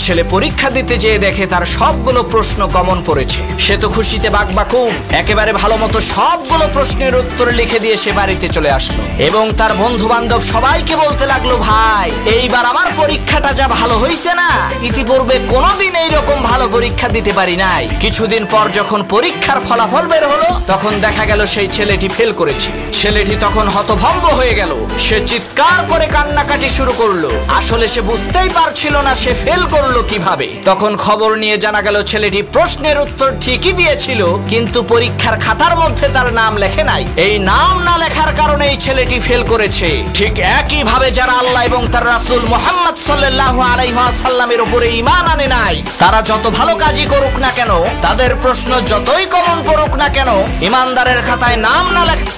ছেলে পরীক্ষা দিতে যেয়ে দেখে তার সবগুলো প্রশ্ন কমন পড়েছে। সে তো খুশিতে বাকবাকুম, একেবারে ভালো মতো সবগুলো প্রশ্নের উত্তর লিখে দিয়ে সে বাড়িতে চলে আসলো এবং তার বন্ধু বান্ধব সবাইকে বলতে লাগলো, ভাই এইবার আমার পরীক্ষাটা যা ভালো হয়েছে না, ইতিপূর্বে কোনোদিন এইরকম ভালো পরীক্ষা দিতে পারি নাই। কিছুদিন পর যখন পরীক্ষার ফলাফল বের হলো তখন দেখা গেল সেই ছেলেটি ফেল করেছে। ছেলেটি তখন হতভম্ব হয়ে গেল, সে চিৎকার করে কান্নাকাটি শুরু করলো। আসলে সে বুঝতেই পারছিল না সে ফেল করলো কিভাবে। তখন খবর নিয়ে জানা গেল ছেলেটি প্রশ্নের উত্তর ঠিকই দিয়েছিল, কিন্তু পরীক্ষার খাতার মধ্যে তার নাম লেখে নাই। এই নাম না লেখার কারণে এই ছেলেটি ফেল করেছে। ঠিক একই ভাবে যারা আল্লাহ এবং তার রাসূল মুহাম্মদ সাল্লাল্লাহু আলাইহি ওয়াসাল্লামের উপরে ঈমান আনে নাই, তারা যত ভালো কাজই করুক না কেন, তাদের প্রশ্ন যতই কমন পড়ুক না কেন, ঈমানদারের খাতায় নাম না লেখা।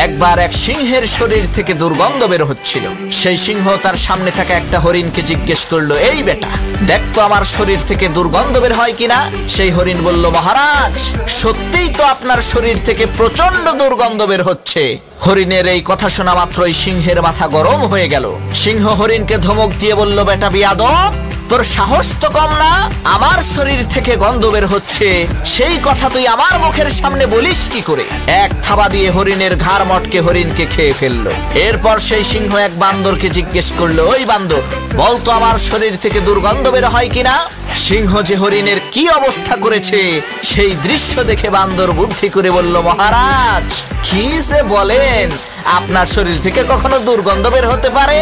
একবার এক সিংহের শরীর থেকে দুর্গন্ধ বের হচ্ছিল। সেই সিংহ তার সামনে থাকা একটা হরিণকে জিজ্ঞেস করলো, এই বেটা দেখতো আমার শরীর থেকে দুর্গন্ধ বের হয় কিনা। সেই হরিণ বলল, মহারাজ সত্যিই তো আপনার শরীর থেকে প্রচন্ড দুর্গন্ধ বের হচ্ছে। হরিণের এই কথা শোনা মাত্রই সিংহের মাথা গরম হয়ে গেল। সিংহ হরিণকে ধমক দিয়ে বলল, বেটা বিয়াদব, তোর সাহস তো কম না, আমার শরীর থেকে গন্ধ বের হচ্ছে সেই কথা তুই আমার মুখের সামনে বলিস কি করে। এক থাবা দিয়ে হরিণের ঘাড় মটকে হরিণকে খেয়ে ফেললো। এরপর সেই সিংহ এক বান্দরকে জিজ্ঞেস করলো, ওই বান্দর বলতো আমার শরীর থেকে দুর্গন্ধ বের হয় কিনা। সিংহ যে হরিণের কি অবস্থা করেছে সেই দৃশ্য দেখে বান্দর বুদ্ধি করে বলল, মহারাজ কি যে বলেন, আপনার শরীর থেকে কখনো দুর্গন্ধ বের হতে পারে?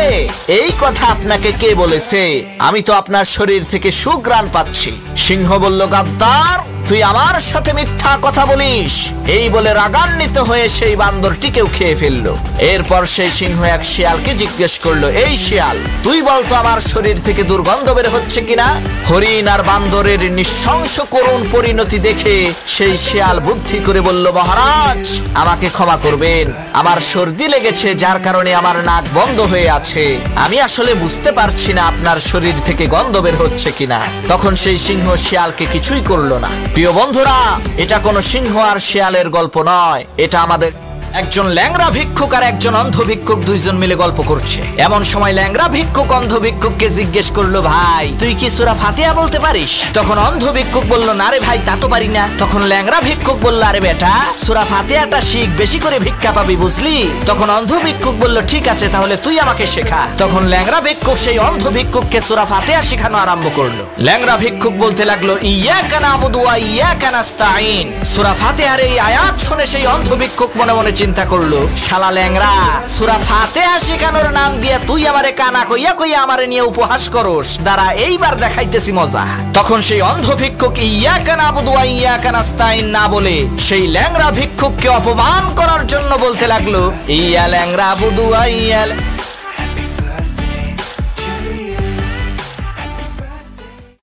এই কথা আপনাকে কে বলেছে? আমি তো আপনার শরীর থেকে সুঘ্রাণ পাচ্ছি। সিংহ বলল, গাদ্দার তুই আমার সাথে মিথ্যা কথা বলিস। এই বলে রাগান্বিত হয়ে সেই বান্দরটিকেও খেয়ে ফেললো। এরপর সেই সিংহ এক শিয়ালকে জিজ্ঞেস করলো, এই শিয়াল তুই বলতো আমার শরীর থেকে দুর্গন্ধ বের হচ্ছে কিনা। হরিণ আর বান্দরের নৃশংস করুণ পরিণতি দেখে সেই শিয়াল বুদ্ধি করে বলল, মহারাজ আমাকে ক্ষমা করবেন, আমার সর্দি লেগেছে যার কারণে আমার নাক বন্ধ হয়ে আছে, আমি আসলে বুঝতে পারছি না আপনার শরীর থেকে গন্ধ বের হচ্ছে কিনা। তখন সেই সিংহ শিয়ালকে কিছুই করলো না। প্রিয় বন্ধুরা, এটা কোনো সিংহ আর শিয়ালের গল্প নয়, এটা আমাদের একজন ল্যাংড়া ভিক্ষুক আর একজন অন্ধ ভিক্ষুক দুইজন মিলে গল্প করছে। এমন সময় ল্যাংড়া ভিক্ষুক অন্ধ ভিক্ষুককে জিজ্ঞেস করলো, ভাই তুই কি সূরা ফাতিহা বলতে পারিস? তখন অন্ধ ভিক্ষুক বলল, না রে ভাই তা তো পারি না। তখন ল্যাংড়া ভিক্ষুক বলল, আরে বেটা সূরা ফাতিহাটা শিখ, বেশি করে ভিক্ষা পাবি বুঝলি। তখন অন্ধ ভিক্ষুক বলল, ঠিক আছে তাহলে তুই আমাকে শেখা। তখন ল্যাংড়া ভিক্ষুক সেই অন্ধ ভিক্ষুককে সূরা ফাতিহা শেখানো আরম্ভ করলো। ল্যাংড়া ভিক্ষুক বলতে লাগলো, ইয়াকা নাবুদু ওয়া ইয়াকা নাস্তাঈন। সূরা ফাতিহার এই আয়াত শুনে সেই অন্ধ ভিক্ষুক মনে মনে চিন্তা করলো, শালা ল্যাংড়া সূরা ফাতিহা শেখানোর নাম দিয়ে তুই আমারে কানা কইয়া কইয়া আমারে নিয়ে উপহাস করস, দাঁড়া এইবার দেখাইতেছি মজা। তখন সেই অন্ধ ভিক্ষুক ইয়াকা নাবুদু ওয়া ইয়াকা নাস্তাঈন না বলে সেই ল্যাংড়া ভিক্ষুককে অপমান করার জন্য বলতে লাগলো, ইয়া ল্যাংড়া বুদু ওয়া ইয়া